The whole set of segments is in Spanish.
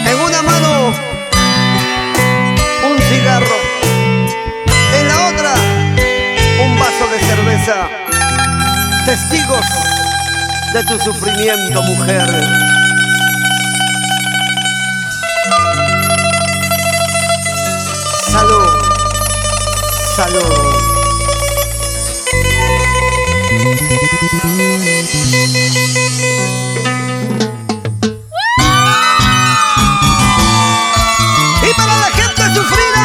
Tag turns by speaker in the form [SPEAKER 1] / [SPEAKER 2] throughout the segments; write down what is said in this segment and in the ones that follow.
[SPEAKER 1] En una mano un cigarro, en la otra un vaso de cerveza. Testigos de tu sufrimiento, mujer. Salud, salud. Y para la gente sufrida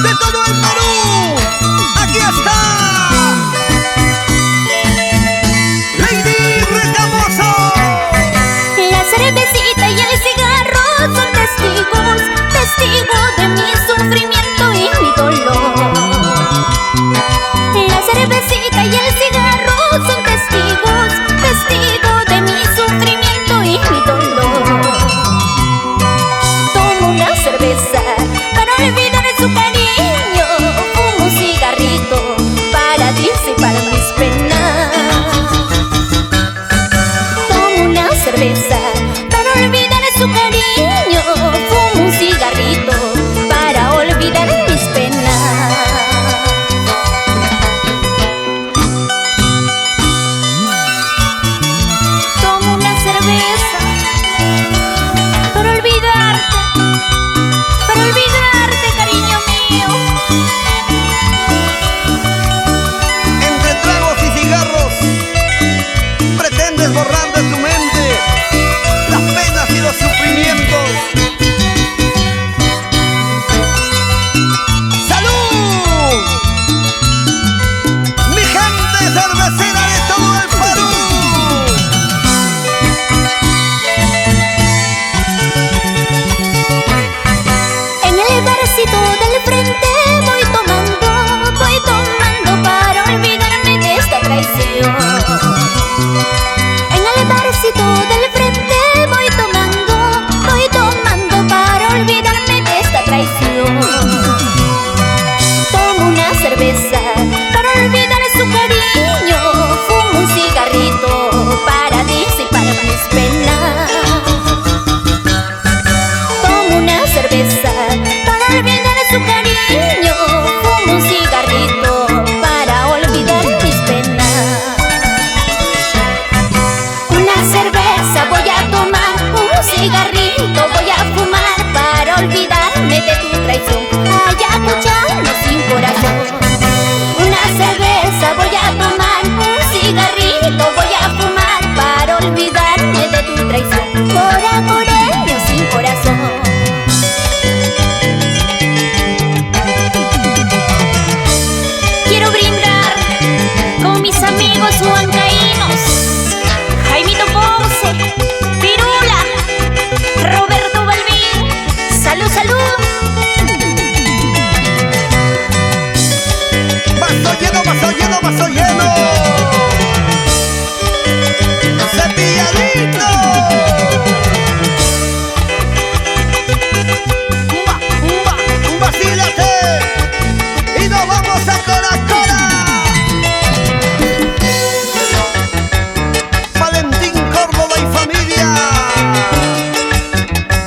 [SPEAKER 1] de todo el Perú, aquí está Lady Retamoso.
[SPEAKER 2] La cervecita y el cigarro son testigos, testigos de mi sufrimiento y mi dolor. La cervecita y el cigarro son testigos, testigos de mi sufrimiento y mi dolor. Tomo una cerveza para olvidar su cariño, fumo un cigarrito para disipar mis penas. Tomo una cerveza para olvidar su cariño, fumo un cigarrito para olvidar mis penas. Tomo una cerveza para olvidarte, cariño mío.
[SPEAKER 1] Entre tragos y cigarros pretendes borrar de tu mente las penas y los sufrimientos. ¡Salud! Mi gente cervecera de todo el Perú.
[SPEAKER 2] En el barcito del frente voy tomando para olvidarme de esta traición. En el barcito del frente voy tomando para olvidarme de esta traición. Tomo una cerveza para olvidar su cariño, fumo un cigarrito para disipar mis penas. Tomo una cerveza para olvidar su cariño, fumo un cigarrito para olvidar mis penas. Una cerveza voy a tomar, un cigarrito voy a fumar para olvidarme de tu traición, ayacuchano sin corazón. Una cerveza voy a tomar, un cigarrito voy a fumar para olvidarme de tu traición, coracoreño sin corazón. Quiero brindar con mis amigos huancaínos, Jaimito Ponce, Pirula, Roberto Balbín. ¡Salud, salud!
[SPEAKER 1] Vaso lleno, vaso lleno, vaso lleno. Cepilladito. Vacílate. Y nos vamos a Coca-Cola. Valentín Córdoba y familia.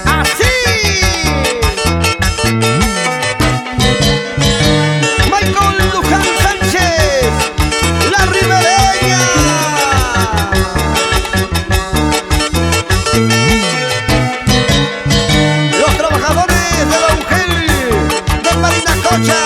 [SPEAKER 1] Así. Michael Luján Sánchez, la ribereña. Los trabajadores de Don Gel, de Marina Cocha.